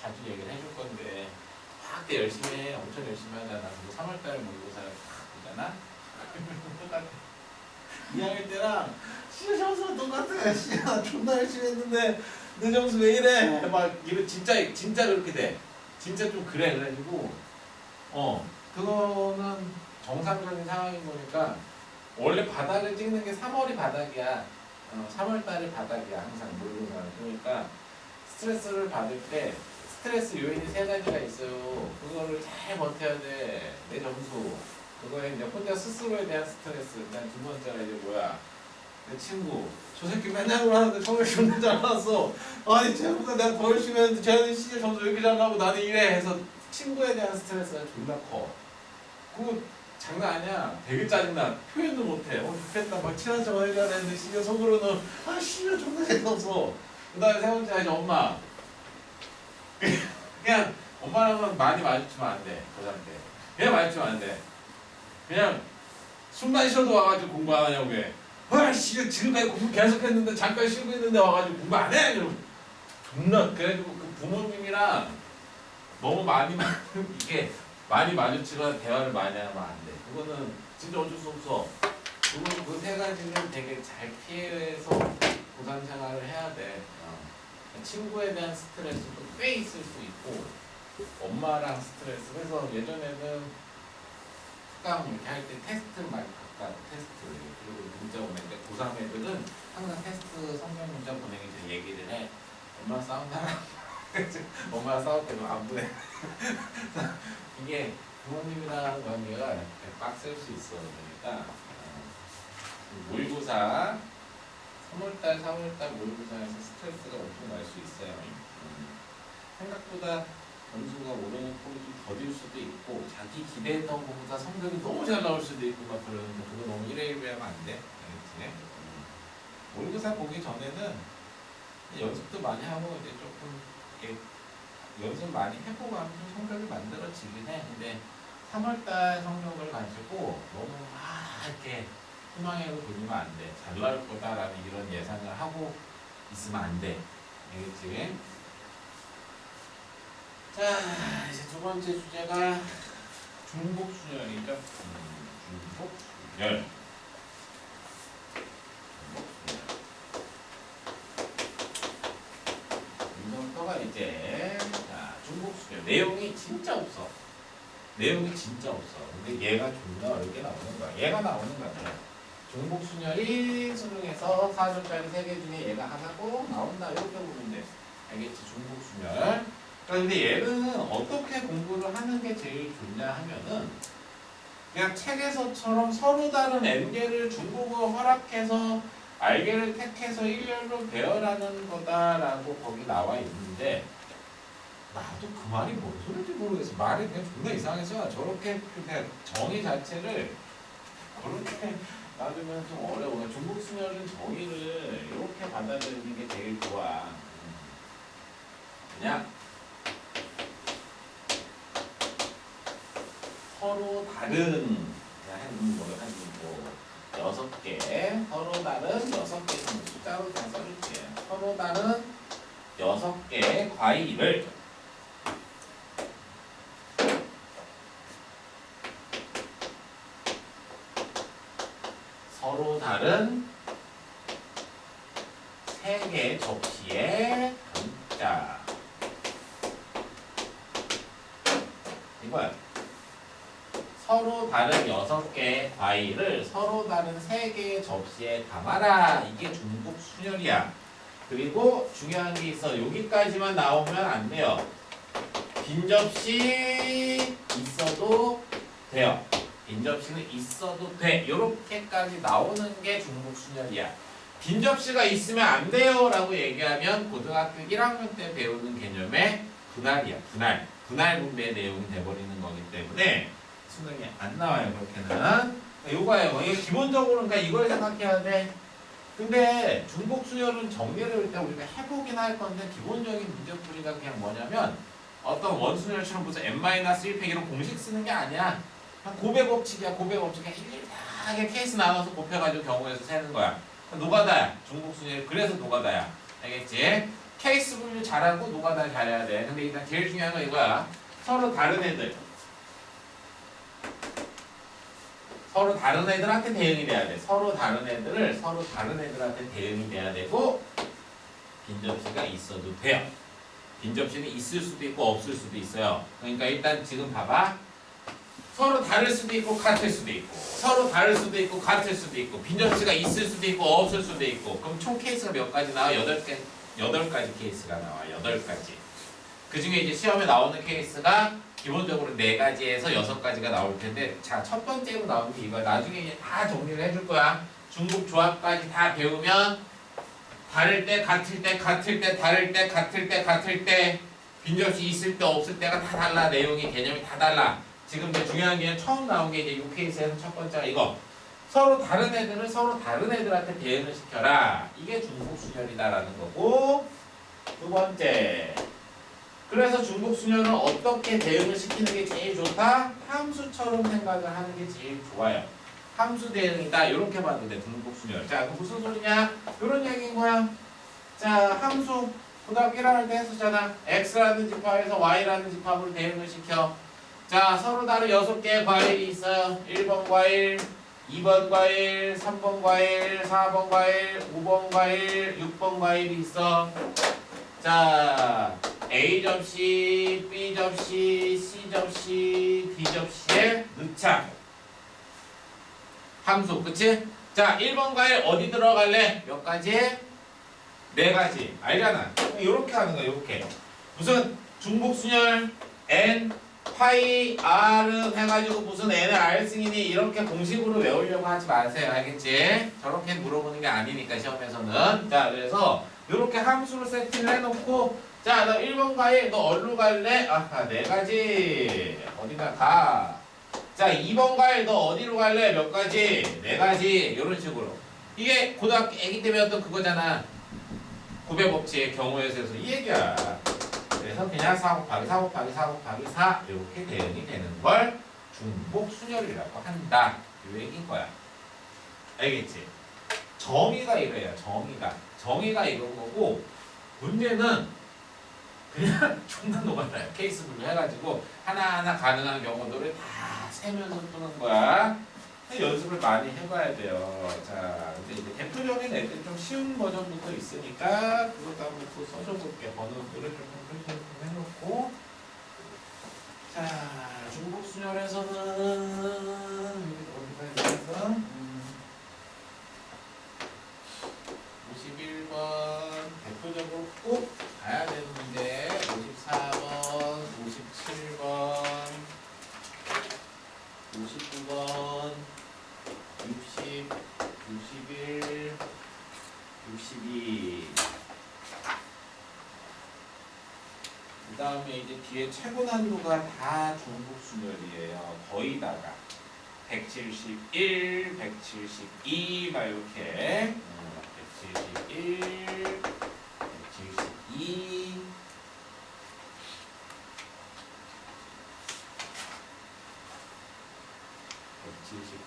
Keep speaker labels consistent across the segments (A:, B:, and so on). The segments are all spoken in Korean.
A: 자주 얘기를 해줄 건데 막 열심히 해. 엄청 열심히 하잖아. 그리고 3월달에 모의고사 보잖아. 똑같아. 2학년 때랑 진짜 점수가 똑같아. 진짜 존나 열심히 했는데 내 점수 왜 이래? 막 이거 진짜 그렇게 돼. 진짜 좀 그래. 그래가지고 그거는 정상적인 상황인 거니까 원래 바닥을 찍는 게 3월이 바닥이야. 3월달이 바닥이야. 항상 모의고사. 그러니까 스트레스를 받을 때 스트레스 요인이 세 가지가 있어요. 그거를 잘 버텨야 돼. 내 점수. 그거에 이제 혼자 스스로에 대한 스트레스. 그다음 두 번째가 이제 뭐야? 내 친구. 저 새끼 맨날 그러는데 처음에 존나 잘 나왔어. 아니 쟤보다 내가 더 열심히 했는데 쟤는 진짜 점수 왜 이렇게 잘 나오고 나는 이래 해서 친구에 대한 스트레스가 존나 커. 그거 장난 아니야. 되게 짜증나. 표현도 못해. 좋겠다. 막 친한 척 하려고 했는데 진짜 속으로는 아 씨발 존나 재미없어. 그 다음에 세 번째가 이제 엄마. 그냥 엄마랑은 많이 마주치면 안 돼. 고3 때. 그냥 마주치면 안 돼. 그냥 숨만 쉬어도 와가지고 공부 안 하냐고 해. 씨 지금까지 공부 계속 했는데 잠깐 쉬고 있는데 와가지고 공부 안 해? 이러고 존나. 그래가지고 그 부모님이랑 너무 이게 많이 마주치거나 대화를 많이 하면 안 돼. 그거는 진짜 어쩔 수 없어. 그거는 그 세 가지를 되게 잘 피해서 고3 생활을 해야 돼. 친구에 대한 스트레스도 꽤 있을 수 있고 엄마랑 스트레스. 그래서 예전에는 특강 이렇게 할 때 테스트를 많이 바꿔. 테스트. 그리고 문자 오면 이제 고3 애들은 항상 테스트 성명 문자 보내기 전에 얘기를 해. 엄마 싸운다. 엄마가 싸울 때는 안 보내. 이게 부모님이랑 관계가 빡셀 수 있어. 그러니까 모의고사 3월달, 4월달 모의고사에서 스트레스가 엄청 날 수 있어요. 생각보다 점수가 오르는 폭이 좀 더딜 수도 있고 자기 기대했던 것보다 성적이 너무 잘 나올 수도 있고 막 그러는데 그거 너무 이래이래하면 안 돼. 알겠지? 모의고사 보기 전에는 연습도 많이 하고 이제 조금 이렇게 연습 많이 해보고 하면 좀 성적이 만들어지긴 해. 근데 3월달 성적을 가지고 너무 이렇게 희망으로 돌리면 안 돼. 잘 나올 거다라는 이런 예상을 하고 있으면 안 돼. 알겠지? 자, 이제 두 번째 주제가 중복순열이죠. 중복순열. 이제부터가 이제 중복순열. 내용이 진짜 없어. 내용이 진짜 없어. 근데 얘가 존나 어렵게 나오는 거야. 얘가 나오는 거야. 중복순열이 수능에서 4절짜리 3개 중에 얘가 하나고 나온다. 이렇게 보면 돼. 알겠지? 중복순열. 그런데 얘는 어떻게 공부를 하는 게 제일 좋냐 하면은 그냥 책에서처럼 서로 다른 N개를 중국어 허락해서 R개를 택해서 일렬로 배열하는 거다라고 거기 나와 있는데 나도 그 말이 뭔 소리인지 모르겠어. 말이 그냥 존나 이상해서 저렇게 그냥 정의 자체를 그렇게 놔두면 좀 어려워. 중복순열은 정의를 이렇게 받아들이는 게 제일 좋아. 그냥 서로 다른 뭐 6개 서로 다른 6개 숫자로 그냥 써줄게. 서로 다른 6개의 과일을 서로 다른 3개의 접시에 담자. 이거야. 서로 다른 6개의 과일을 서로 다른 3개의 접시에 담아라. 이게 중복순열이야. 그리고 중요한 게 있어. 여기까지만 나오면 안 돼요. 빈 접시 있어도 돼요. 빈 접시는 있어도 돼. 이렇게까지 나오는 게 중복순열이야. 빈 접시가 있으면 안 돼요 라고 얘기하면 고등학교 1학년 때 배우는 개념의 분할이야. 분할 분배의 내용이 돼버리는 거기 때문에 수능에 안 나와요. 그렇게는. 요거예요. 이게 기본적으로 그러니까 이걸 생각해야 돼. 근데 중복순열은 정리를 일단 우리가 해보긴 할 건데 기본적인 문제풀이가 그냥 뭐냐면 어떤 원순열처럼 무슨 n-1팩 이런 공식 쓰는 게 아니야. 곱의 법칙이야. 곱의 법칙. 그냥 일일하게 케이스 나눠서 곱해가지고 경우에서 세는 거야. 노가다야. 중복순열. 그래서 노가다야. 알겠지? 케이스 분류 잘하고 노가다 잘해야 돼. 근데 일단 제일 중요한 건 이거야. 서로 다른 애들. 서로 다른 애들한테 대응이 돼야 돼. 서로 다른 애들한테 대응이 돼야 되고 빈 접시가 있어도 돼요. 빈 접시는 있을 수도 있고 없을 수도 있어요. 그러니까 일단 지금 봐봐. 서로 다를 수도 있고 같을 수도 있고 서로 다를 수도 있고 같을 수도 있고 빈 접시가 있을 수도 있고 없을 수도 있고 그럼 총 케이스가 몇 가지 나와? 8가지 케이스가 나와. 8가지. 그 중에 이제 시험에 나오는 케이스가 기본적으로 4가지에서 6가지가 나올 텐데 자, 첫 번째로 나오는 게 이거야. 나중에 이제 다 정리를 해줄 거야. 중복 조합까지 다 배우면 다를 때, 같을 때, 같을 때, 다를 때, 같을 때, 같을 때 빈접시 있을 때, 없을 때가 다 달라. 내용이, 개념이 다 달라. 지금 이제 중요한 게 처음 나온 게 이제 이 케이스에서 첫 번째가 이거. 서로 다른 애들은 서로 다른 애들한테 대응을 시켜라. 이게 중복순열이다라는 거고 두 번째. 그래서 중복순열은 어떻게 대응을 시키는 게 제일 좋다? 함수처럼 생각을 하는 게 제일 좋아요. 함수 대응이다. 이렇게 봐도 돼. 중복순열. 자, 그럼 무슨 소리냐? 이런 얘기인 거야. 자, 함수. 고등학교 1학년 때 했었잖아. x라는 집합에서 y라는 집합으로 대응을 시켜. 자, 서로 다른 6개의 과일이 있어요. 1번 과일, 2번 과일, 3번 과일, 4번 과일, 5번 과일, 6번 과일이 있어. 자, A 접시, B 접시, C 접시, D 접시에 넣자. 함수, 그치? 자, 1번 과일 어디 들어갈래? 몇 가지? 4가지. 알잖아. 이렇게 하는 거야, 이렇게. 무슨 중복순열 N, 파이, R 해가지고 무슨 N을 R 승이니 이렇게 공식으로 외우려고 하지 마세요. 알겠지? 저렇게 물어보는 게 아니니까, 시험에서는. 자, 그래서 이렇게 함수를 세팅을 해놓고 자, 너 1번 과일 너 어디로 갈래? 아하, 4가지. 어디가 가. 자, 2번 과일 너 어디로 갈래? 몇 가지? 4가지. 이런 식으로. 이게 고등학교 애기 때 배웠던 그거잖아. 구배법칙의 경우에 있어서 이 얘기야. 그래서 그냥 4 곱하기 4 곱하기 4 곱하기 4 이렇게 대응이 되는 걸 중복순열이라고 한다. 이 얘기인 거야. 알겠지? 정의가 이래요. 정의가 이런 거고 문제는 그냥 존나 녹아요. 케이스 분류 해가지고 하나하나 가능한 경우들을 다 세면서 푸는 거야. 연습을 많이 해봐야 돼요. 자, 근데 이제 대표적인 애들 좀 쉬운 버전부터 있으니까 그것도 한번 또 써줘볼게. 번호들을 좀 표시 좀 해놓고. 자, 중복순열에서는 어디가 있어서 51번 대표적으로 꼭 가야 되는 문제 54번, 57번, 59번, 60, 61, 62. 그 다음에 이제 뒤에 최고 난도가 다 중복순열이에요. 거의다가 171, 172 막 이렇게 171, 172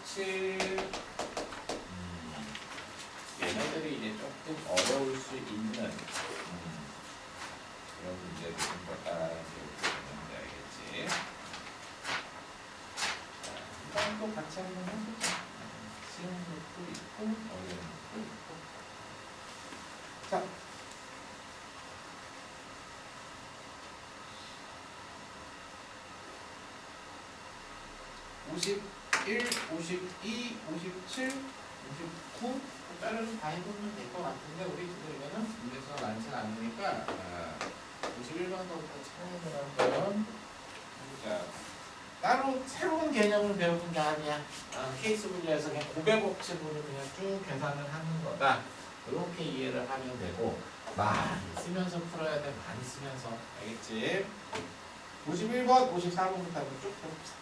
A: 177 얘네들이 이제 조금 어려울 수 있는 그런 문제들인 거다 이렇게 보면 알겠지. 자, 이건 또 같이 한번 해보자. 쉬운 것도 있고 어려운 것도 있고. 자, (51), 52, 57, 59 자르면 다 해보면 될 것 같은데 우리 지금 이거는 문제수가 많지는 않으니까 51번부터 차례를 한번 해보자. 따로 새로운 개념을 배우는 게 아니야. 케이스 분야에서 그냥 고배법칙으로 그냥 쭉 계산을 하는 거다. 이렇게 이해를 하면 되고 많이 쓰면서 풀어야 돼. 많이 쓰면서. 알겠지? 51번, 54번부터 한번 쭉 봅시다.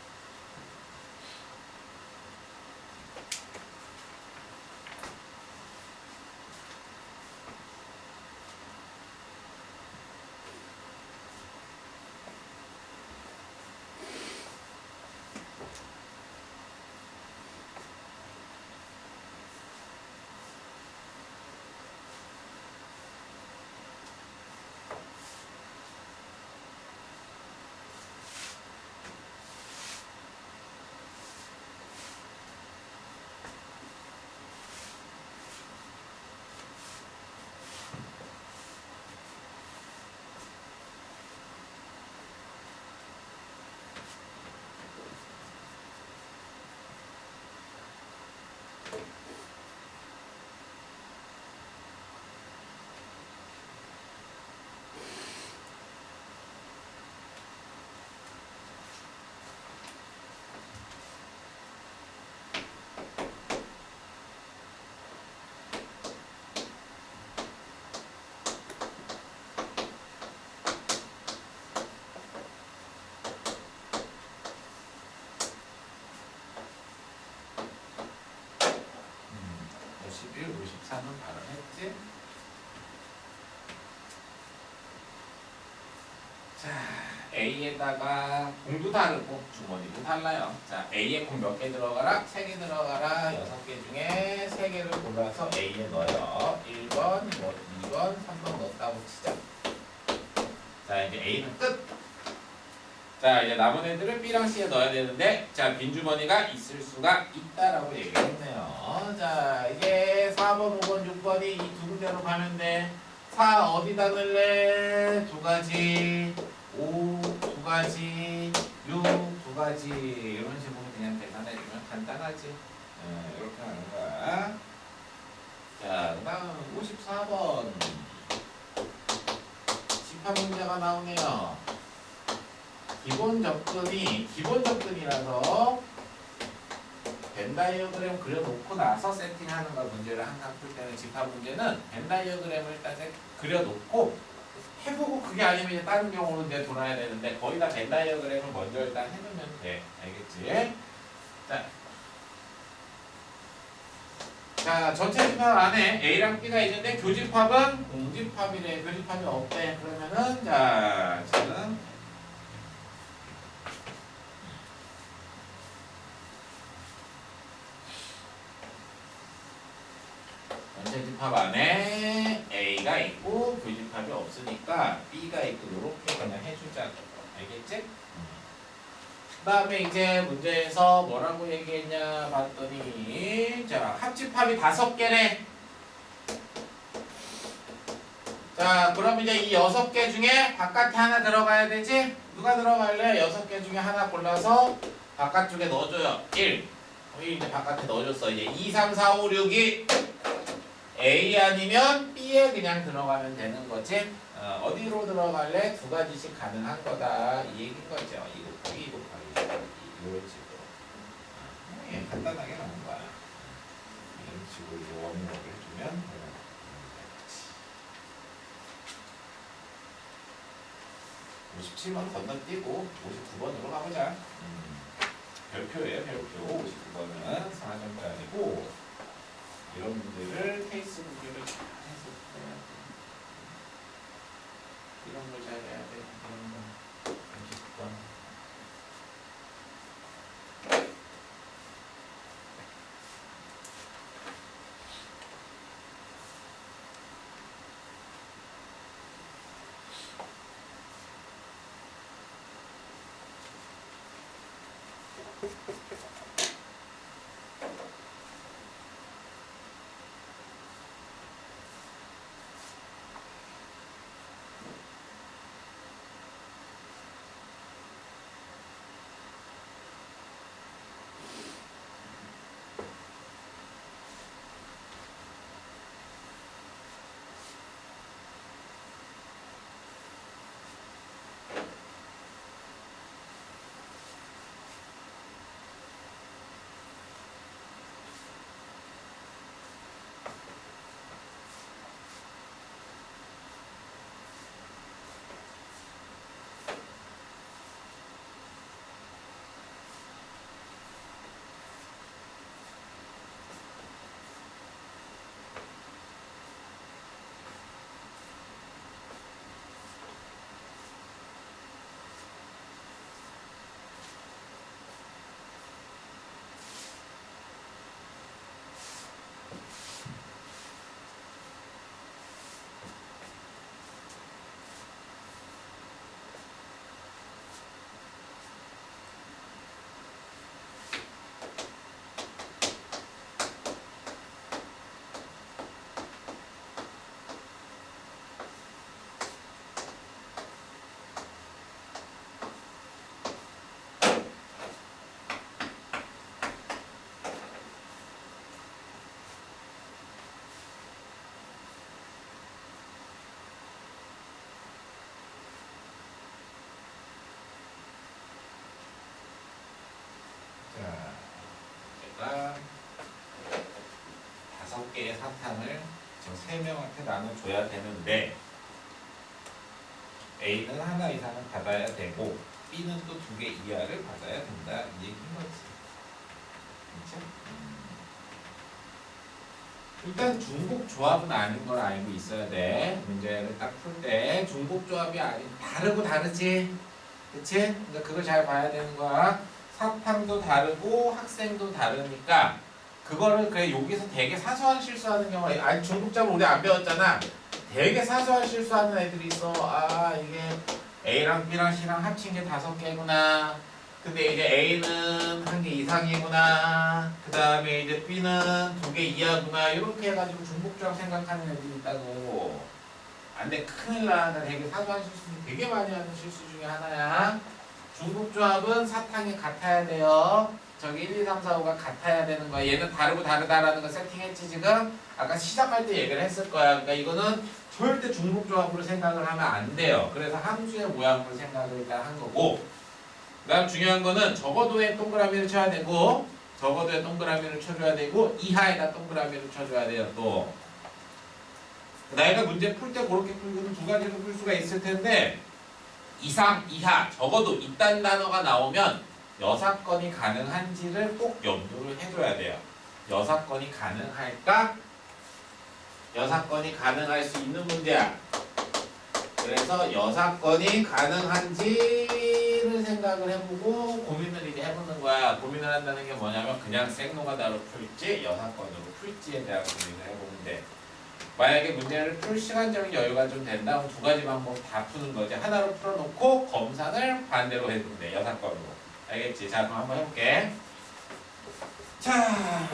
A: 51, 53은 발언했지? 자, A에다가 공도 다르고 주머니도 달라요. 자, A에 공 몇 개 들어가라? 3개 들어가라. 6개 중에 3개를 골라서 A에 넣어요. 1번, 2번, 3번 넣었다고 치자. 자, 이제 A는 끝. 자, 이제 남은 애들을 B랑 C에 넣어야 되는데, 자, 빈 주머니가 있을 수가 있다라고 얘기했네요. 자, 이게 4번, 5번, 6번이 이 두 군데로 가면 돼. 4 어디다 넣을래? 두 가지. 5 두 가지. 6 두 가지. 이런 식으로 그냥 계산해주면 간단하지. 이렇게 하는 거야. 자, 그 다음 54번. 집합 문제가 나오네요. 기본 접근이라서 벤 다이어그램 그려놓고 나서 세팅하는 거 문제를 항상 풀 때는 집합 문제는 벤 다이어그램을 일단 그려놓고 해보고 그게 아니면 이제 다른 경우로 이제 돌아야 되는데 거의 다 벤 다이어그램을 먼저 일단 해놓으면 돼. 알겠지? 자, 전체 집합 안에 A랑 B가 있는데 교집합은 공집합이래. 교집합이 없대. 그러면은 자, 지금 전체 집합 안에 A가 있고 교집합이 없으니까 B가 있고 이렇게 그냥 해주자고. 알겠지? 그 다음에 이제 문제에서 뭐라고 얘기했냐 봤더니 자, 합집합이 5개래. 자, 그럼 이제 이 6개 중에 바깥에 하나 들어가야 되지? 누가 들어갈래? 6개 중에 하나 골라서 바깥쪽에 넣어줘요. 1. 이제 바깥에 넣어줬어. 이제 2, 3, 4, 5, 6이 A 아니면 B에 그냥 들어가면 되는 거지. 어디로 들어갈래? 두 가지씩 가능한 거다. 이 얘기인 거죠. 이거 곱하기 이거 곱하기 이런 식으로. 예, 간단하게 나온 거야. 이런 식으로 원인을 해주면 57번 건너뛰고 59번으로 가보자. 별표예요, 별표. 59번은 4점도 아니고 이런 문제를 케이스 문제를 잘 해서 해야 돼. 이런 걸 잘 해야 돼. 이런 거. 59번. 자, 일단 5개의 사탕을 지금 3명한테 나눠줘야 되는데 A는 하나 이상은 받아야 되고 B는 또 2개 이하를 받아야 된다 이 얘기인 거지. 그렇죠? 일단 중복조합은 아닌 걸 알고 있어야 돼. 문제를 딱 풀 때 중복조합이 아닌 다르고 다르지. 그치? 그러니까 그걸 잘 봐야 되는 거야. 사탕도 다르고 학생도 다르니까 그거를 그래 여기서 되게 사소한 실수하는 경우가 아니 중복조합을 우리 안 배웠잖아. 되게 사소한 실수하는 애들이 있어. 아 이게 A랑 B랑 C랑 합친 게 5개구나. 근데 이제 A는 1개 이상이구나. 그 다음에 이제 B는 2개 이하구나. 이렇게 해가지고 중복조합 생각하는 애들이 있다고. 안 돼, 큰일 나. 나 되게 사소한 실수 되게 많이 하는 실수 중에 하나야. 중복조합은 사탕이 같아야 돼요. 저기 1, 2, 3, 4, 5가 같아야 되는 거야. 얘는 다르고 다르다라는 거 세팅했지 지금? 아까 시작할 때 얘기를 했을 거야. 그러니까 이거는 절대 중복조합으로 생각을 하면 안 돼요. 그래서 함수의 모양으로 생각을 일단 한 거고, 그 다음 중요한 거는 적어도에 동그라미를 쳐야 되고, 적어도에 동그라미를 쳐줘야 되고, 이하에다 동그라미를 쳐줘야 돼요. 또 나이가 문제 풀 때 그렇게 풀고는 두 가지로 풀 수가 있을 텐데, 이상, 이하, 적어도 이딴 단어가 나오면 여사건이 가능한지를 꼭 염두를 해줘야 돼요. 여사건이 가능할까? 여사건이 가능할 수 있는 문제야. 그래서 여사건이 가능한지를 생각을 해보고 고민을 이제 해보는 거야. 고민을 한다는 게 뭐냐면 그냥 생노가다로 풀지 여사건으로 풀지에 대한 고민을 해보면 돼. 만약에 문제를 풀 시간적인 여유가 좀 된다 그럼 두 가지 방법 다 푸는 거지. 하나로 풀어놓고 검산을 반대로 해주면 돼. 여사건으로. 알겠지? 자 그럼 한번 해볼게. 자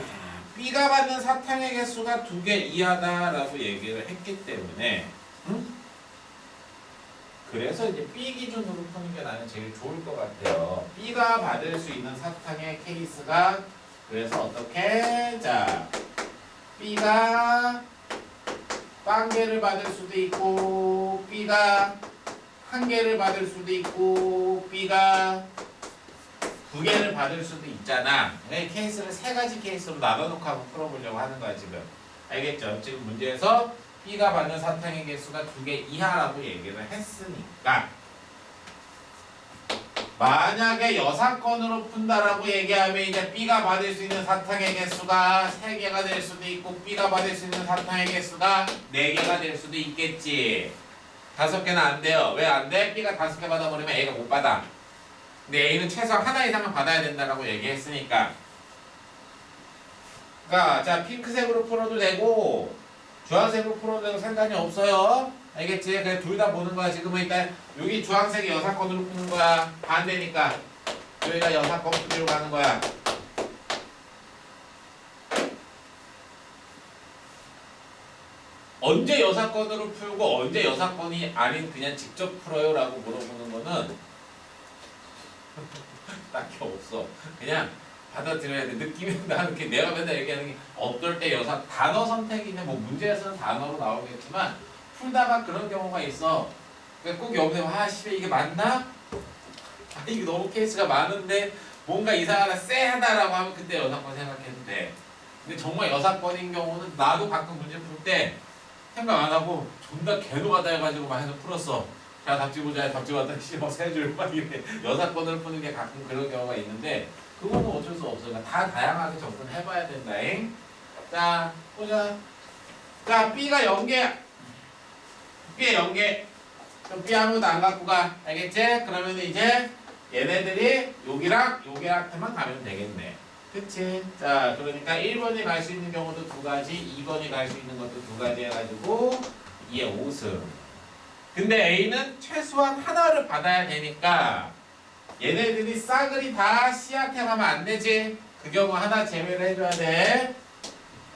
A: B가 받는 사탕의 개수가 2개 이하다라고 얘기를 했기 때문에 그래서 이제 B 기준으로 푸는 게 나는 제일 좋을 것 같아요. B가 받을 수 있는 사탕의 케이스가 그래서 어떻게? 자 B가 1개를 받을 수도 있고 B가 1개를 받을 수도 있고 B가 2개를 받을 수도 있잖아. 케이스를 3가지 케이스로 나눠놓고 한번 풀어보려고 하는 거야 지금. 알겠죠? 지금 문제에서 B가 받는 사탕의 개수가 2개 이하라고 얘기를 했으니까 만약에 여사건으로 푼다라고 얘기하면 이제 B가 받을 수 있는 사탕의 개수가 3개가 될 수도 있고 B가 받을 수 있는 사탕의 개수가 4개가 될 수도 있겠지. 5개는 안 돼요. 왜 안 돼? B가 5개 받아버리면 A가 못 받아. 근데 A는 최소한 하나 이상은 받아야 된다라고 얘기했으니까. 그러니까 자 핑크색으로 풀어도 되고 주황색으로 풀어도 되고 상관이 없어요. 알겠지? 그래 둘 다 보는 거야. 지금은 일단 여기 주황색이 여사건으로 푸는 거야. 반대니까 여기가 여사건 푸기로 가는 거야. 언제 여사건으로 풀고 언제 여사건이 아닌 그냥 직접 풀어요 라고 물어보는 거는 딱히 없어. 그냥 받아들여야 돼. 느낌이 나는 이렇게 내가 맨날 얘기하는 게 어떨 때 여사 단어 선택이네. 뭐 문제에서는 단어로 나오겠지만 풀다가 그런 경우가 있어. 그러니까 꼭 여기서 아 씨발 이게 맞나? 아 이게 너무 케이스가 많은데 뭔가 이상하다 쎄하다라고 하면 그때 여사건 생각해도 돼. 근데 정말 여사건인 경우는 나도 가끔 문제 풀 때 생각 안 하고 존나 개노가다 해가지고 막 해서 풀었어. 자 답지 보자 답지 봤더니 씨발 3줄 막 이래. 여사건을 푸는 게 가끔 그런 경우가 있는데 그거는 어쩔 수 없어. 그러니까 다 다양하게 접근해봐야 된다잉. 자 보자. 자 B가 0개 B에 0개 그럼 B 아무도 안 갖고 가. 알겠지? 그러면 이제 얘네들이 여기랑 여기한테만 가면 되겠네. 그치? 자 그러니까 1번이 갈 수 있는 경우도 2가지 2번이 갈 수 있는 것도 2가지 해가지고 2의 5승. 근데 A는 최소한 하나를 받아야 되니까 얘네들이 싸그리 다 C한테 가면 안 되지. 그 경우 하나 제외를 해줘야 돼.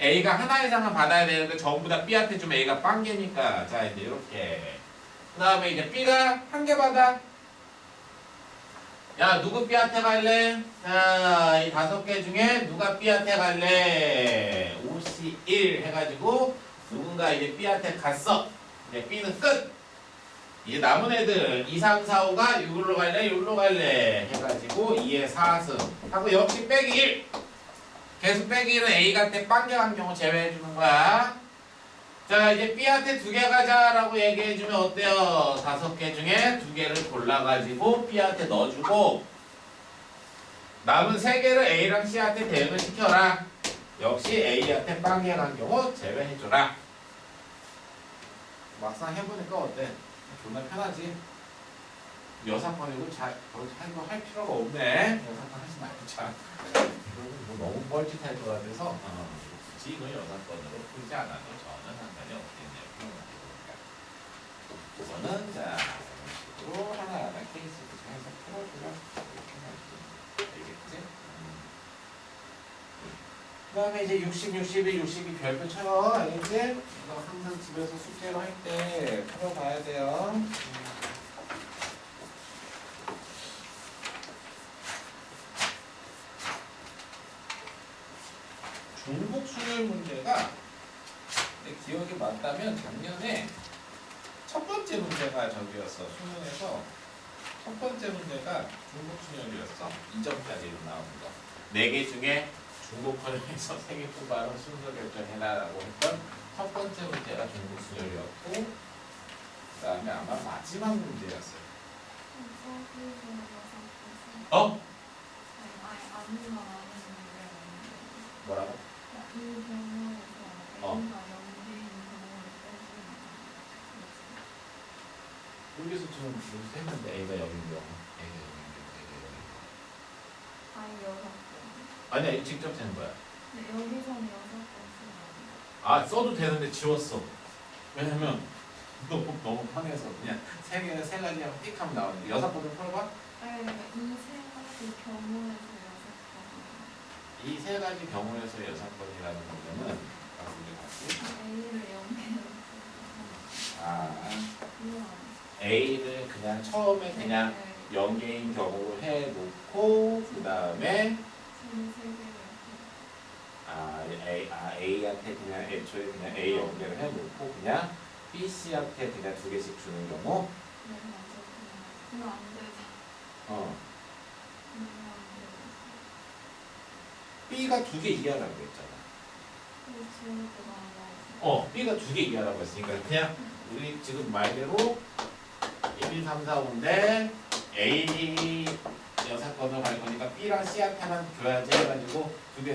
A: A가 하나 이상은 받아야 되는데 전부 다 B한테 주면 A가 빵개니까. 자 이제 이렇게 그 다음에 이제 B가 1개 받아. 야 누구 B한테 갈래? 자 이 5개 중에 누가 B한테 갈래? 51 해가지고 누군가 이제 B한테 갔어. 이제 B는 끝. 이제 남은 애들 2, 3, 4, 5가 이걸로 갈래? 이걸로 갈래? 해가지고 2의 4승 하고 역시 빼기 1. 계속 빼기 1은 A한테 빵개한 경우 제외해주는 거야. 자 이제 B한테 2개 가자라고 얘기해주면 어때요? 5개 중에 2개를 골라가지고 B한테 넣어주고 남은 3개를 A랑 C한테 대응을 시켜라. 역시 A한테 빵이한 경우 제외해줘라. 막상 해보니까 어때? 존나 편하지? 여사건이고 이거 할 필요가 없네. 여사건 하지 말자. 뭐 너무 뻘짓할 것 같아서 굳이 이거 여사건으로 풀지 않아도 전혀 상관이 없겠네요. 이거는 자 이런 식으로 하나하나 케이스부터 해서 풀어주라. 이렇게 할게. 알겠지? 그 다음에 이제 60, 61, 62 별표 쳐. 알겠지? 이거 항상 집에서 숙제로 할 때 풀어봐야 돼요. 중복 순열 문제가 내 기억이 맞다면 작년에 첫 번째 문제가 저기였어. 수능에서 첫 번째 문제가 중복 순열이었어. 2점짜리로 나오는 거. 4개 중에 중복을 해서 3개 뽑아서 순서 결정해라라고 했던 첫 번째 문제가 중복 순열이었고 그 다음에 아마 마지막 문제였어요. 어? 뭐라고? 여기서 지금 무슨 했는데 A가 0인 경우 A가 0인 경우 아니야 직접 되는 거야.
B: 네, 여기서는 6번
A: 아 써도 되는데 지웠어. 왜냐면 너무 편해서 그냥 세 가지 하면 띡 하면 나오는데 6번을 풀어봐?
B: 아니, 이 세 가지 경우에서 6번.
A: 이 세 가지 경우에서 6번이라는 거는
B: A를 0에
A: A를 그냥 처음에 그냥 0개인 경우로 해놓고 그 다음에 A한테 그냥 애초에 그냥 A 연결을 해놓고 그냥 B, C한테 그냥 2개씩 주는 경우
B: 그럼 안 되죠.
A: B가 2개 이하라고 했잖아. B가 2개 이하라고 했으니까 그냥 우리 지금 말대로 1, 2, 3, 4, 5인데 A 6건을 갈 거니까 B랑 C한테만 줘야지 해가지고 2개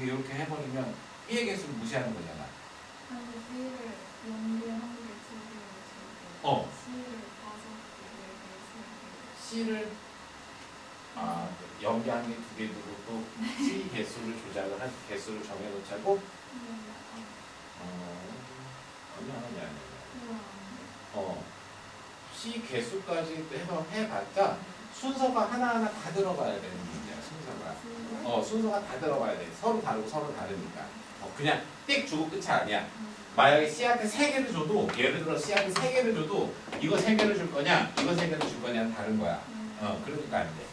A: 이렇게 해버리면 B의 개수를 무시하는 거잖아.
B: 아니, B를 0개, 1개, 2개, 3개, C를 5개, 4개, 3개,
A: C를 0개, 1개, 2개 두고 또 C 개수를 조작을 한 개수를 정해놓자고 아니야. C 개수까지 해봤자 순서가 하나하나 다 들어가야 되는 문제야. 순서가. 순서가 다 들어가야 돼. 서로 다르고 서로 다르니까. 그냥 띡 주고 끝이 아니야. 만약에 C한테 3개를 줘도 예를 들어 C한테 3개를 줘도 이거 3개를 줄 거냐 이거 3개를 줄 거냐는 다른 거야. 그러니까 안 돼.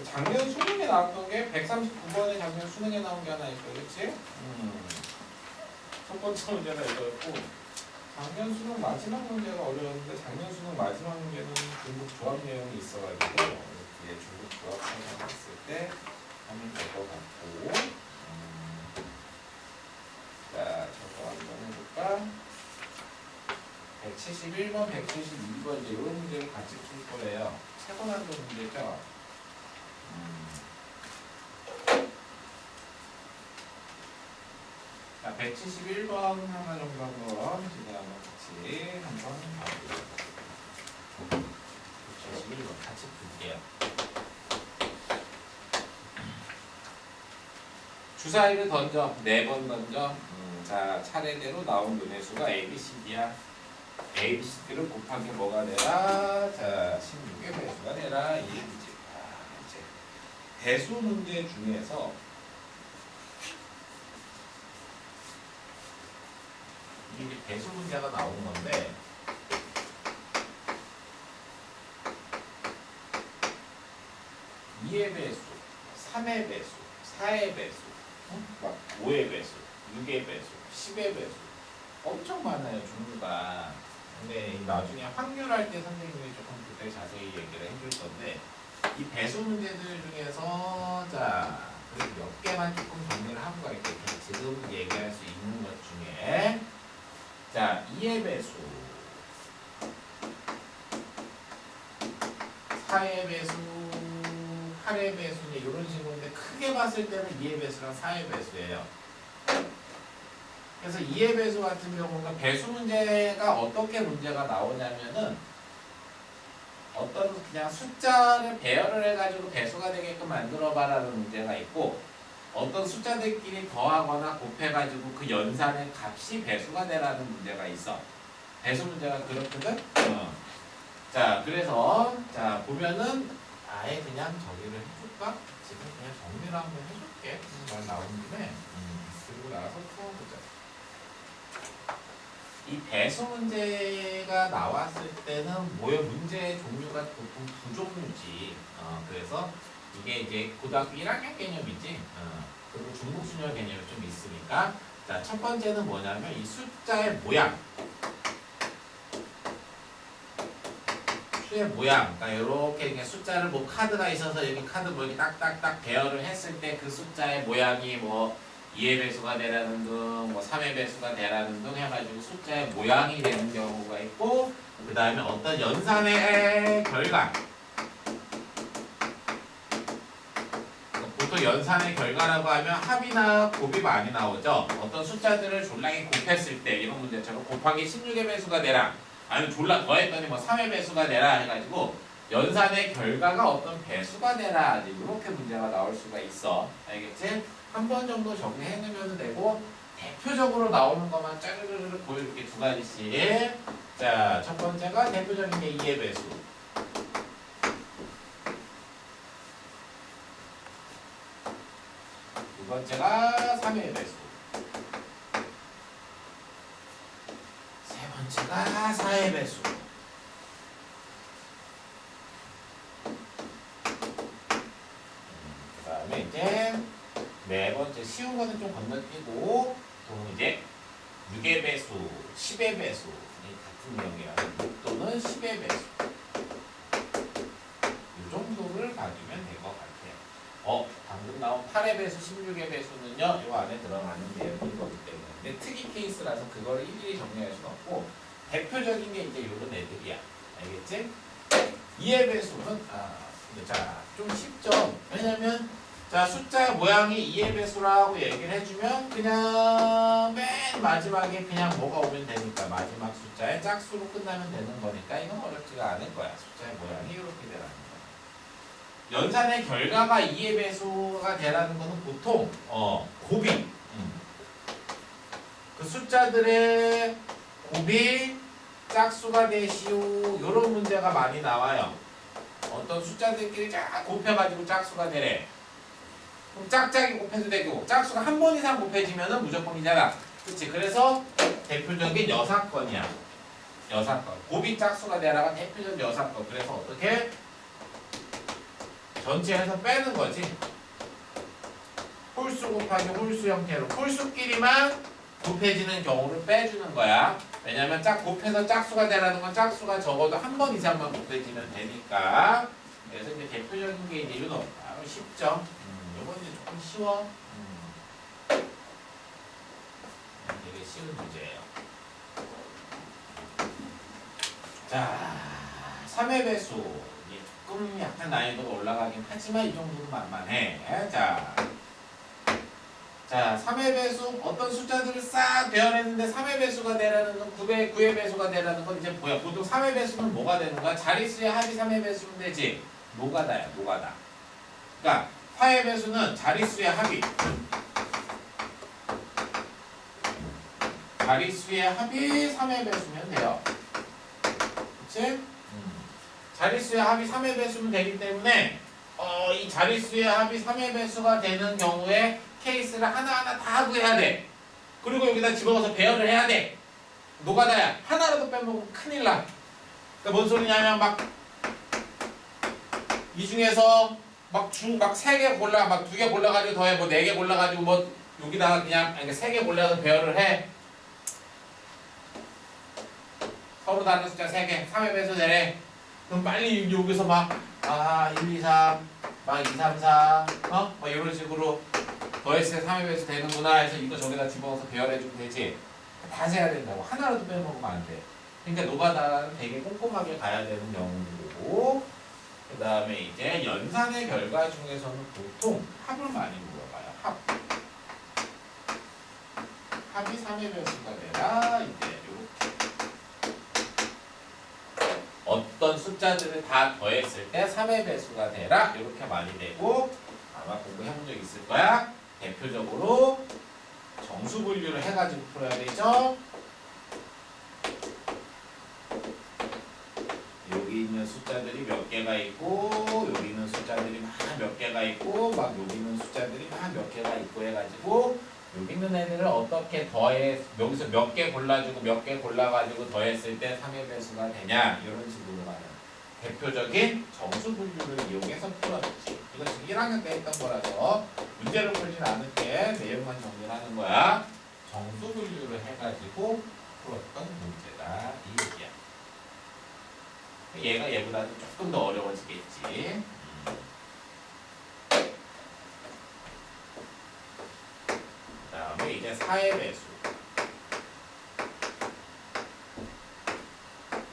A: 작년 수능에 나왔던 게 139번에 작년 수능에 나온 게 하나 있어, 그렇지? 첫 번째 문제가 이거였고 작년 수능 마지막 문제가 어려웠는데 작년 수능 마지막 문제는 중국 조합 내용이 있어가지고 이렇게 중국 조합 생각했을 때 하면 될 것 같고 자, 저거 한번 해볼까? 171번, 172번 이제 이런 문제를 같이 풀 거예요. 세번 하는 문제죠? 자, 171번 하나 정도 한번 지금 한번 같이 한번 봐볼게요. 171번 같이 풀게요. 주사위를 던져, 4번 던져. 자, 차례대로 나온 눈의 수가 A, B, C, D야. A, B, C, D를 곱한 게 뭐가 되라? 자, 16의 배수가 되라. 이 문제. 이제 배수 문제 중에서 이게 배수 문제가 나오는 건데 2의 배수, 3의 배수, 4의 배수, 막 5의 배수, 6의 배수, 10의 배수 엄청 많아요 종류가. 근데 나중에 확률할 때 선생님이 조금 그때 자세히 얘기를 해줄 건데 이 배수 문제들 중에서 자 그래서 몇 개만 조금 정리를 하고 갈게요. 지금 얘기할 수 있는 것 중에 자 2의 배수 4의 배수 8의 배수는 이런 식으로인데 크게 봤을 때는 2의 배수랑 4의 배수예요. 그래서 2의 배수 같은 경우는 배수 문제가 어떻게 문제가 나오냐면은 어떤 그냥 숫자를 배열을 해가지고 배수가 되게끔 만들어봐라는 문제가 있고 어떤 숫자들끼리 더하거나 곱해가지고 그 연산의 값이 배수가 되라는 문제가 있어. 배수 문제가 그렇거든. 자 그래서 자 보면은 아예 그냥 저기를 해줄까? 지금 그냥 정리를 한번 해줄게. 말 나온 김에 그리고 나서 풀어보자. 이 배수 문제가 나왔을 때는 뭐의 문제의 종류가 보통 두 종류지. 그래서 이게 이제 고등학교 1학년 개념이지. 그리고 중국 순열 개념이 좀 있으니까. 자, 첫 번째는 뭐냐면 이 숫자의 모양. 수의 모양. 그러니까 이렇게 그냥 숫자를 뭐 카드가 있어서 여기 카드 뭐 이렇게 딱딱딱 배열을 했을 때 그 숫자의 모양이 뭐 2의 배수가 되라는 등, 뭐 3의 배수가 되라는 등 해가지고 숫자의 모양이 되는 경우가 있고 그 다음에 어떤 연산의 결과 보통 연산의 결과라고 하면 합이나 곱이 많이 나오죠. 어떤 숫자들을 졸라게 곱했을 때 이런 문제처럼 곱하기 16의 배수가 되라 아니면 졸라 더했더니 뭐 3의 배수가 되라 해가지고 연산의 결과가 어떤 배수가 되라 이렇게 문제가 나올 수가 있어. 알겠지? 한 번 정도 정리해놓으면 되고 대표적으로 나오는 것만 짜르르르 보여줄게 두 가지씩. 자, 첫 번째가 대표적인 게 2의 배수. 두 번째가 3의 배수. 세 번째가 4의 배수. 그 다음에 이제 네 번째 쉬운 거는 좀 건너뛰고 또 이제 6의 배수, 10의 배수 같은 내용이야. 6 또는 10의 배수 이 정도를 봐주면 될 것 같아요. 방금 나온 8의 배수, 16의 배수는요 이 안에 들어가는 내용인 거기 때문에 근데 특이 케이스라서 그걸 일일이 정리할 수는 없고 대표적인 게 이제 이런 애들이야. 알겠지? 2의 배수는 자, 좀 쉽죠? 왜냐면 자, 숫자의 모양이 2의 배수라고 얘기를 해주면 그냥 맨 마지막에 그냥 뭐가 오면 되니까 마지막 숫자의 짝수로 끝나면 되는 거니까 이건 어렵지가 않을 거야. 숫자의 모양이 이렇게 되라는 거야. 연산의 결과가 2의 배수가 되라는 거는 보통 곱이 그 숫자들의 곱이 짝수가 되시오 이런 문제가 많이 나와요. 어떤 숫자들끼리 쫙 곱해가지고 짝수가 되래. 그럼 짝짝이 곱해도 되고 짝수가 한 번 이상 곱해지면은 무조건이잖아. 그치? 그래서 대표적인 여사건이야. 여사건. 곱이 짝수가 되라가 대표적인 여사건. 그래서 어떻게? 전체에서 빼는 거지. 홀수 곱하기 홀수 형태로 홀수끼리만 곱해지는 경우를 빼주는 거야. 왜냐면 곱해서 짝수가 되라는 건 짝수가 적어도 한 번 이상만 곱해지면 되니까. 그래서 이제 대표적인 게 이제 이거 바로 쉽죠. 이건 이제 조금 쉬워. 되게 쉬운 문제예요. 자, 3의 배수. 이게 조금 약간 난이도가 올라가긴 하지만 이 정도는 만만해. 자, 3의 배수 어떤 숫자들을 싹 배열했는데 3의 배수가 되라는 건 9의 배수가 되라는 건 이제 뭐야? 보통 3의 배수는 뭐가 되는 거야? 자릿수의 합이 3의 배수면 되지. 노가다야, 노가다. 그러니까 4의 배수는 자릿수의 합이 자릿수의 합이 3의 배수면 돼요. 그치? 자릿수의 합이 3의 배수면 되기 때문에 이 자릿수의 합이 3의 배수가 되는 경우에 케이스를 하나하나 다 구해야 돼. 그리고 여기다 집어넣어서 배열을 해야 돼. 노가다야. 하나라도 빼먹으면 큰일 나. 그러니까 뭔 소리냐면 막 이 중에서 막 3개 골라, 막 2개 골라가지고 더해, 뭐 4개 골라가지고 뭐 여기다가 그냥 3개 골라서 배열을 해. 서로 다른 숫자 3개, 3의 배수 되래. 그럼 빨리 여기서 막 1, 2, 3 막 2, 3, 4 막 이런 식으로 더했을 때 3의 배수 되는구나 해서 이거 저기다 집어넣어서 배열해주면 되지. 다 세야 된다고. 하나라도 빼먹으면 안 돼. 그러니까 노가다는 되게 꼼꼼하게 가야 되는 영역이고, 그 다음에 이제 연산의 결과 중에서는 보통 합을 많이 물어봐요. 합이 3의 배수가 되라. 이제 요렇게 어떤 숫자들을 다 더했을 때 3의 배수가 되라. 이렇게 많이 되고, 아마 공부해본 적 있을 거야. 대표적으로 정수 분류를 해가지고 풀어야 되죠. 여기 있는 숫자들이 몇 개가 있고, 여기 있는 숫자들이 막 몇 개가 있고, 막 여기 있는 숫자들이 막 몇 개가 있고 해가지고, 여기 있는 애들을 어떻게 더해, 여기서 몇 개 골라주고 몇 개 골라가지고 더했을 때 3의 배수가 되냐, 이런 식으로 가는 대표적인 정수 분류를 이용해서 풀어주지. 이거 지금 1학년 때 했던 거라서 문제를 풀진 않을게 내용만 정리를 하는 거야. 정수 분류를 해가지고 풀었던 문제다. 이 얘기야. 얘가 얘보다는 조금 더 어려워지겠지. 그 다음에 이제 4의 배수.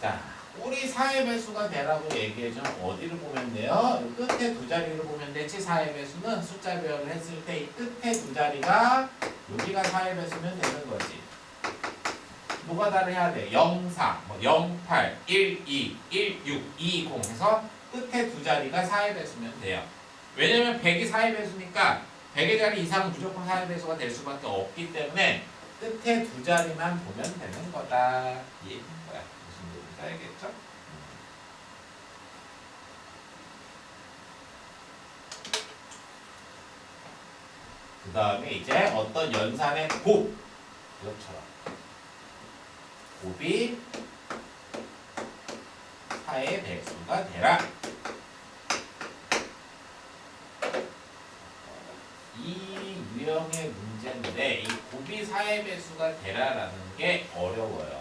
A: 자, 우리 4의 배수가 되라고 얘기해주면 어디를 보면 돼요? 끝에 두 자리를 보면 되지. 4의 배수는 숫자 배열을 했을 때 이 끝에 두 자리가 여기가 4의 배수면 되는 거지. 노가다를 해야 돼. 0, 4, 0, 8, 1, 2, 1, 6, 2, 0 해서 끝에 두 자리가 4의 배수면 돼요. 왜냐면 100이 4의 배수니까 100의 자리 이상은 무조건 4의 배수가 될 수밖에 없기 때문에 끝에 두 자리만 보면 되는 거다. 이 얘기인 거야. 무슨 얘기인지 알겠죠? 그 다음에 이제 어떤 연산의 곱, 이것처럼 곱이 4의 배수가 되라. 이 유형의 문제인데 이 곱이 4의 배수가 되라라는 게 어려워요.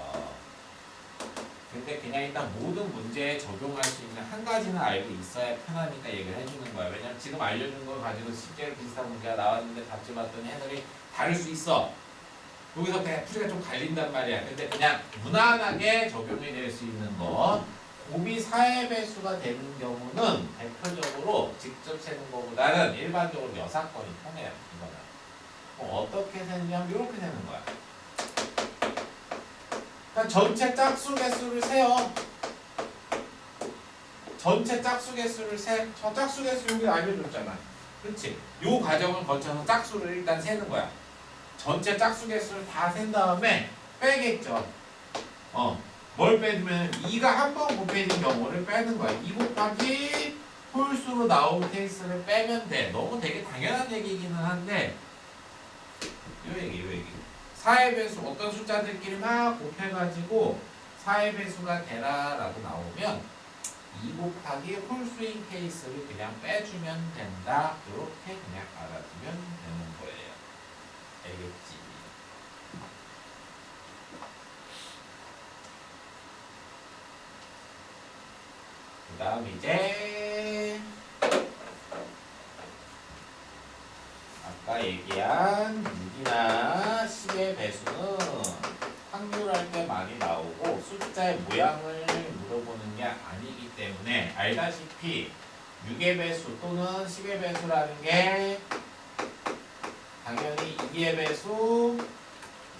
A: 근데 그냥 일단 모든 문제에 적용할 수 있는 한 가지는 알고 있어야 편하니까 얘기를 해주는 거야. 왜냐면 지금 알려준 걸 가지고 실제로 비슷한 문제가 나왔는데 답지 봤더니 해설이 다를 수 있어. 여기서 그냥 풀이가 좀 갈린단 말이야. 근데 그냥 무난하게 적용이 될 수 있는 거. 곱이 4의 배수가 되는 경우는 대표적으로 직접 세는 것보다는 일반적으로 여사건이 통해요. 이거는. 어떻게 세느냐면 이렇게 세는 거야. 그러니까 전체 짝수 개수를 세요. 전체 짝수 개수를 세. 저 짝수 개수 여기 알려줬잖아. 그렇지? 요 과정을 거쳐서 짝수를 일단 세는 거야. 전체 짝수 개수를 다 센 다음에 빼겠죠. 뭘 빼주면 2가 한 번 곱해진 경우를 빼는 거야. 2 곱하기 홀수로 나온 케이스를 빼면 돼. 너무 되게 당연한 얘기이기는 한데 요 얘기. 4의 배수 어떤 숫자들끼리 막 곱해가지고 4의 배수가 되라라고 나오면 2 곱하기 홀수인 케이스를 그냥 빼주면 된다. 이렇게 그냥 알아두면 되는 거예요. 알겠지? 그 다음 이제 아까 얘기한 6이나 10의 배수는 확률할 때 많이 나오고 숫자의 모양을 물어보는 게 아니기 때문에 알다시피 6의 배수 또는 10의 배수라는 게 당연히 2의 배수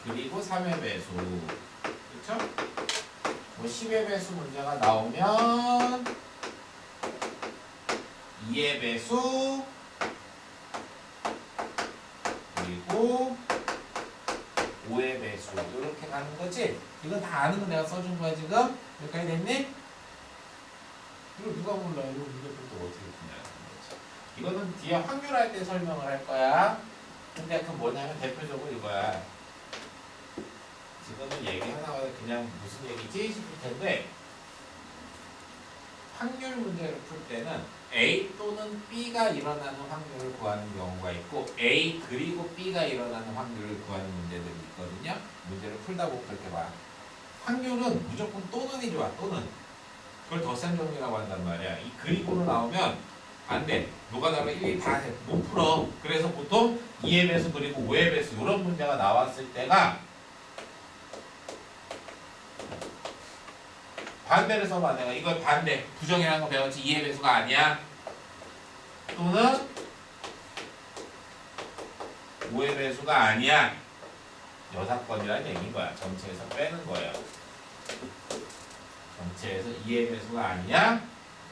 A: 그리고 3의 배수 그렇죠? 뭐 10의 배수 문제가 나오면 2의 배수 그리고 5의 배수 이렇게 가는 거지? 이거 다 아는 거 내가 써준 거야 지금? 여기까지 됐니? 이거 누가 몰라요? 이거 문제부터 어떻게 푸냐는 거지. 이거는 뒤에 확률할 때 설명을 할 거야. 근데 그 뭐냐면 대표적으로 이거야. 지금은 얘기하다가 그냥 무슨 얘기지 싶을 텐데 확률 문제를 풀 때는 A 또는 B가 일어나는 확률을 구하는 경우가 있고 A 그리고 B가 일어나는 확률을 구하는 문제들이 있거든요. 문제를 풀다 보면 그렇게 봐. 확률은 무조건 또는이 좋아. 또는. 그걸 덧셈 정리라고 한단 말이야. 이 그리고로 나오면 안 돼. 노가다로 일일이 다 못 풀어. 그래서 보통 2의 배수 그리고 5의 배수 이런 문제가 나왔을 때가 반대를 써봐. 내가 이걸 반대 부정이라는 거 배웠지. 2의 배수가 아니야. 또는 5의 배수가 아니야. 여사건이라는 얘기인 거야. 전체에서 빼는 거예요. 전체에서 2의 배수가 아니야.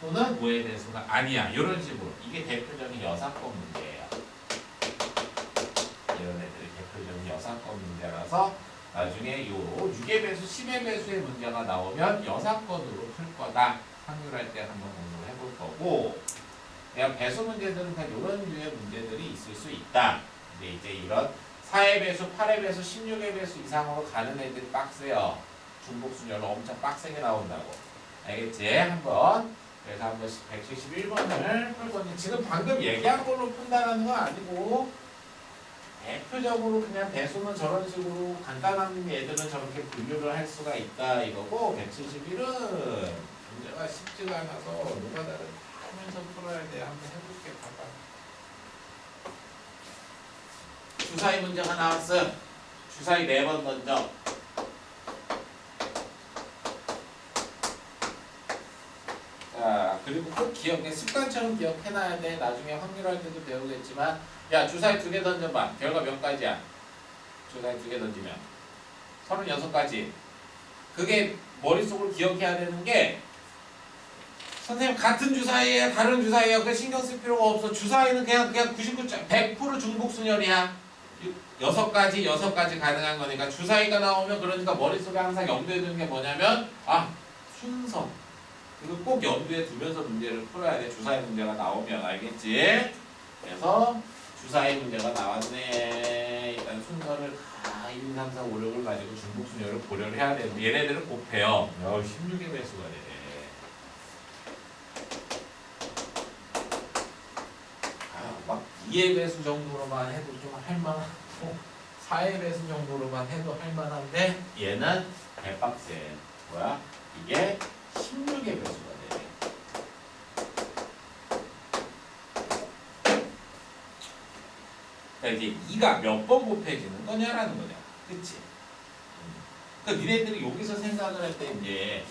A: 또는 5의 배수가 아니야. 이런 식으로. 이게 대표적인 여사건 문제예요. 이런 애들이 대표적인 여사건 문제라서 나중에 요 6의 배수, 10의 배수의 문제가 나오면 여사건으로 풀 거다. 확률할 때 한번 공부를 해볼 거고, 그냥 배수 문제들은 다 이런 류의 문제들이 있을 수 있다. 근데 이제 이런 4의 배수, 8의 배수, 16의 배수 이상으로 가는 애들이 빡세요. 중복순열로 엄청 빡세게 나온다고. 알겠지? 한번. 그래서 한번 171번을 풀 건데, 지금 방금 얘기한 걸로 푼다는 건 아니고, 대표적으로 그냥 배수는 저런 식으로 간단한 애들은 저렇게 분류를 할 수가 있다 이거고, 171은 문제가 쉽지가 않아서 노가다를 하면서 풀어야 돼. 한번 해볼게. 봐봐. 주사위 문제가 나왔어. 주사위 4번 던져. 자, 그리고 꼭 기억해. 습관처럼 기억해놔야 돼. 나중에 확률할 때도 배우겠지만, 야, 주사위 2개 던져봐. 결과 몇 가지야? 주사위 2개 던지면 36가지. 그게 머릿속으로 기억해야 되는 게, 선생님 같은 주사위에 다른 주사위야. 그 신경 쓸 필요가 없어. 주사위는 그냥 100% 중복순열이야. 6가지 가능한 거니까. 주사위가 나오면 그러니까 머릿속에 항상 염두에 두는 게 뭐냐면, 아, 순서. 이거 꼭 염두에 두면서 문제를 풀어야 돼. 주사위 문제가 나오면. 알겠지? 그래서 주사위 문제가 나왔네. 일단 순서를 다 1, 2, 3, 4, 5, 6을 가지고 중복순열을 고려를 해야 되는데, 얘네들은 곱해요. 16의 배수가 되네. 막 2의 배수 정도로만 해도 좀 할만하고, 4의 배수 정도로만 해도 할만한데, 얘는 대박세. 뭐야? 이게 16의 배수가 되네. 그러니까 이제 2가 몇 번 곱해지는 거냐라는 거냐. 그치? 그러니까 니네들이 여기서 생각을 할 때 이제,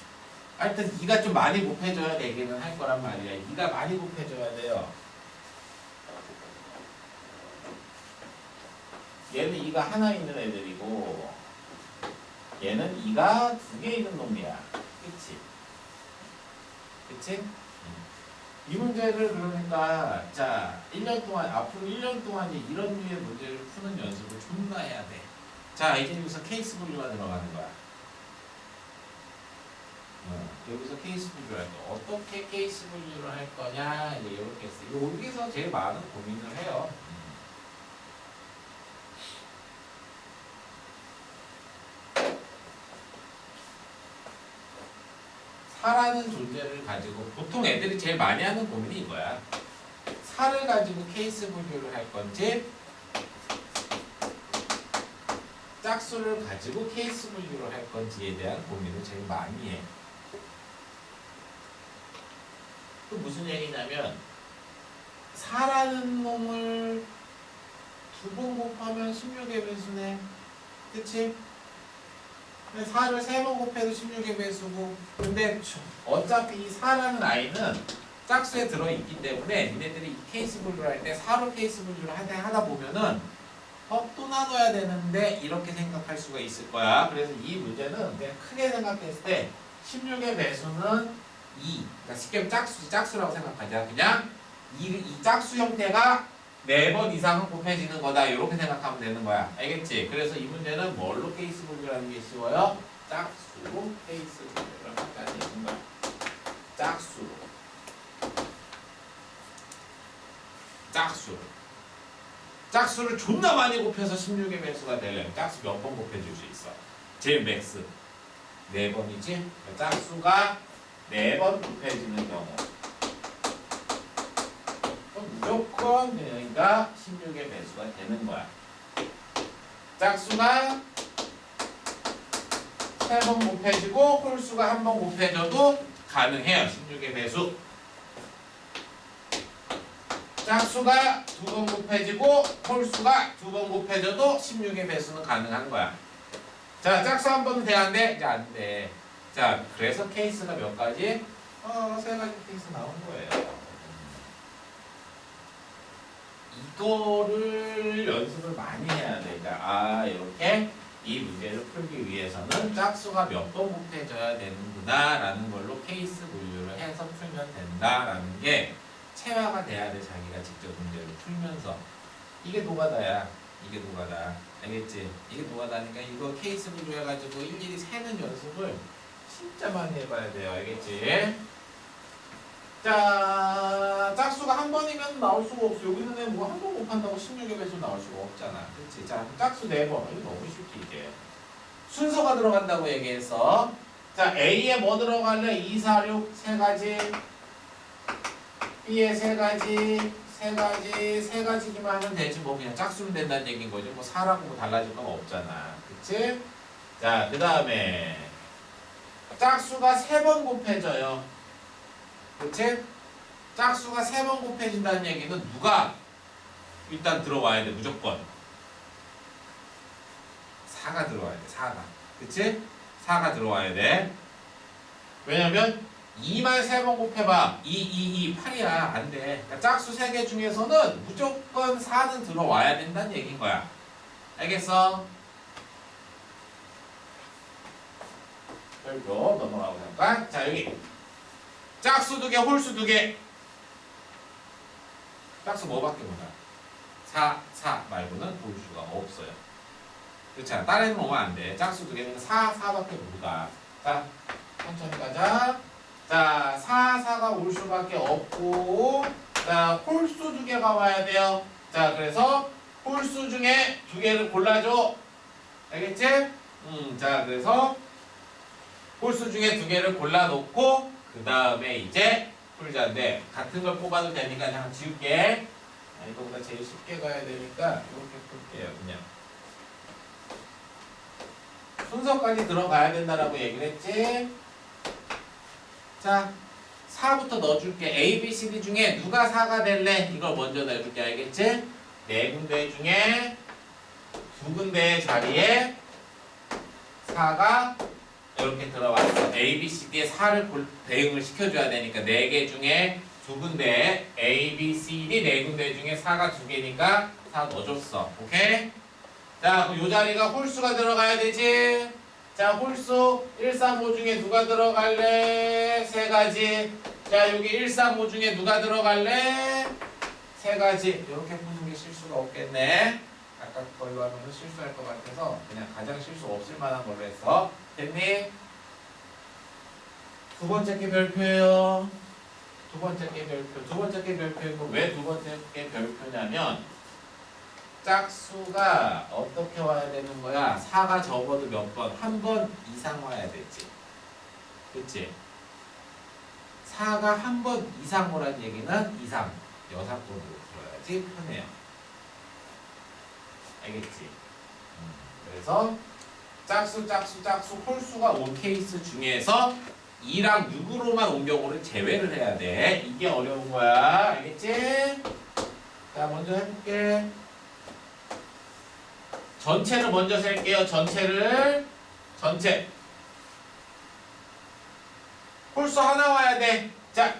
A: 하여튼 2가 좀 많이 곱해져야 되기는 할 거란 말이야. 2가 많이 곱해져야 돼요. 얘는 2가 하나 있는 애들이고, 얘는 2가 2개 있는 놈이야. 그치? 그치? 이 문제를 그러니까, 자, 1년 동안, 앞으로 1년 동안 이런 류의 문제를 푸는 연습을 존나 해야 돼. 자, 이제 여기서 케이스 분류가 들어가는 거야. 여기서 케이스 분류를 할 때, 어떻게 케이스 분류를 할 거냐, 이제 이렇게 써. 여기서 제일 많은 고민을 해요. 사라는 존재를 가지고 보통 애들이 제일 많이 하는 고민이 이거야. 사를 가지고 케이스 분류를 할 건지, 짝수를 가지고 케이스 분류를 할 건지에 대한 고민을 제일 많이 해. 또 무슨 얘기냐면, 사라는 놈을 2번 곱하면 16의 배수네. 그치? 4를 3번 곱해도 16의 배수고, 근데 어차피 이 4라는 아이는 짝수에 들어있기 때문에 니네들이 이 케이스 분류를 할 때 4로 케이스 분류를 하다 보면은 또 나눠야 되는데 이렇게 생각할 수가 있을 거야. 그래서 이 문제는 그냥 크게 생각했을 때 16의 배수는 2, 그러니까 쉽게 짝수라고 생각하자. 그냥 이 짝수 형태가 4번 이상은 곱해지는 거다. 이렇게 생각하면 되는 거야. 알겠지? 그래서 이 문제는 뭘로 케이스 분류하는 게 쉬워요? 짝수로 케이스 분류를 하자는 얘기인 거야. 짝수로. 짝수를 존나 많이 곱해서 16의 배수가 되려면 짝수 몇 번 곱해줄 수 있어? 제일 맥스 4번이지? 짝수가 4번 곱해지는 경우 무조건 그러니까 16의 배수가 되는 거야. 짝수가 3번 곱해지고 홀수가 1번 곱해져도 가능해요. 16의 배수. 짝수가 2번 곱해지고 홀수가 2번 곱해져도 16의 배수는 가능한 거야. 자, 짝수 한 번은 돼, 안 돼? 이제 안 돼. 자, 그래서 케이스가 몇 가지? 3가지 케이스 나온 거예요. 이거를 연습을 많이 해야 돼. 그러니까 이렇게 이 문제를 풀기 위해서는 짝수가 몇 번 곱해져야 되는구나 라는 걸로 케이스 분류를 해서 풀면 된다라는 게 체화가 돼야 돼. 자기가 직접 문제를 풀면서. 이게 노가다야. 이게 노가다. 알겠지? 이게 노가다니까 이거 케이스 분류 해가지고 일일이 세는 연습을 진짜 많이 해봐야 돼요. 알겠지? 자, 짝수가 한 번이면 나올 수가 없어. 여기는 뭐 한 번 곱한다고 16의 배수 나올 수가 없잖아. 그치? 자, 짝수 4번. 이거 너무 쉽지, 이제. 순서가 들어간다고 얘기했어. 자, A에 뭐 들어갈래? 2, 4, 6, 3가지. B에 3가지. 3가지기만 하면 되지. 뭐 그냥 짝수면 된다는 얘기인 거지. 뭐 4라고 뭐 달라질 건 없잖아. 그치? 자, 그 다음에 짝수가 3번 곱해져요. 그치? 짝수가 3번 곱해진다는 얘기는 누가 일단 들어와야 돼. 무조건 4가 들어와야 돼. 4가. 그치? 4가 들어와야 돼. 왜냐면 2만 3번 곱해봐. 2, 8이야. 안 돼. 그러니까 짝수 3개 중에서는 무조건 4는 들어와야 된다는 얘기인 거야. 알겠어? 별표 넘어가고 잠깐. 자, 여기 짝수 2개, 홀수 2개. 짝수 뭐밖에 몰라? 4 말고는 볼 수가 없어요. 그렇잖아. 다른 애는 오면 안 돼. 짝수 2개는 4밖에 못 가. 자, 천천히 가자. 자, 4가 올 수밖에 없고, 자, 홀수 2개가 와야 돼요. 자, 그래서 홀수 중에 2개를 골라줘. 알겠지? 자, 그래서 홀수 중에 2개를 골라놓고, 그 다음에 이제 풀자인데, 같은 걸 뽑아도 되니까 그냥 지울게. 이거보다 제일 쉽게 가야 되니까, 이렇게 풀게요, 그냥. 순서까지 들어가야 된다라고 얘기를 했지? 자, 4부터 넣어줄게. A, B, C, D 중에 누가 4가 될래? 이걸 먼저 넣어줄게. 알겠지? 4군데 중에 2군데의 자리에 4가 이렇게 들어왔어. A, B, C, D에 4를 대응을 시켜줘야 되니까 4개 중에 2군데 A, B, C, D 4군데 중에 4가 2개니까 4 넣어줬어. 오케이? 자, 그럼 이 자리가 홀수가 들어가야 되지? 자, 홀수 1, 3, 5 중에 누가 들어갈래? 3가지. 자, 여기 1, 3, 5 중에 누가 들어갈래? 3가지. 이렇게 푸는 게 실수가 없겠네. 아까 걸로 하면 실수할 것 같아서 그냥 가장 실수 없을 만한 걸로 했어. 됐니? 두 번째 게 별표예요. 두 번째 게 별표. 두 번째 게 별표이고 왜 두 번째 게 별표냐면 짝수가 어떻게 와야 되는 거야? 4가 적어도 몇 번? 한 번 이상 와야 되지. 그치? 4가 한 번 이상 오라는 얘기는 이상, 여사건으로 들어야지 편해요. 알겠지? 그래서 짝수 홀수가 온 케이스 중에서 2랑 6으로만 온 경우를 제외를 해야 돼. 이게 어려운 거야. 알겠지? 자, 먼저 해볼게. 전체를 먼저 셀게요. 전체. 홀수 하나 와야 돼. 자,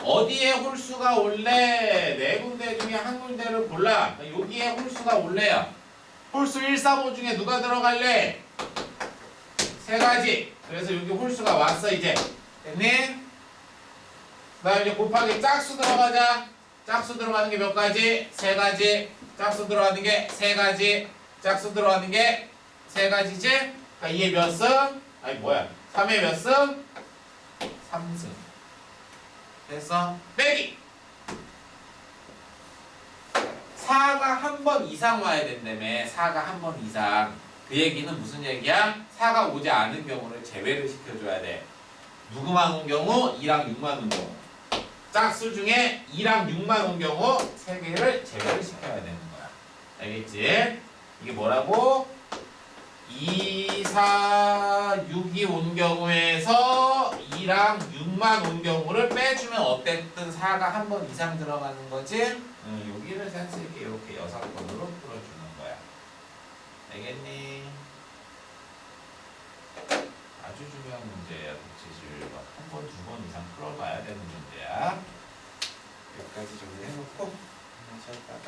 A: 어디에 홀수가 올래? 4군데 중에 한 군데를 골라. 여기에 홀수가 올래요. 홀수 1, 3, 5 중에 누가 들어갈래? 3가지. 그래서 여기 홀수가 왔어 이제. 됐니? 그 다음에 이제 곱하기 짝수 들어가자. 짝수 들어가는 게 몇 가지? 3가지. 짝수 들어가는 게 3가지. 짝수 들어가는 게 3가지지? 그러니까 2에 몇 승? 아니 뭐야? 3에 몇 승? 3승. 됐어? 빼기! 4가 한 번 이상 와야 된다며. 4가 한 번 이상. 그 얘기는 무슨 얘기야? 4가 오지 않은 경우를 제외를 시켜줘야 돼. 누구만 온 경우? 2랑 6만 온 경우. 짝수 중에 2랑 6만 온 경우 3개를 제외를 시켜야 되는 거야. 알겠지? 이게 뭐라고? 2, 4, 6이 온 경우에서 2랑 6만 온 경우를 빼주면 어쨌든 4가 한 번 이상 들어가는 거지? 여기를 센스있게 이렇게 여사건으로 풀어주는 거야. 알겠니? 아주 중요한 문제야. 독치실 한 번, 두 번 이상 풀어봐야 되는 문제야. 여기까지 정리해놓고 하나 잘 따가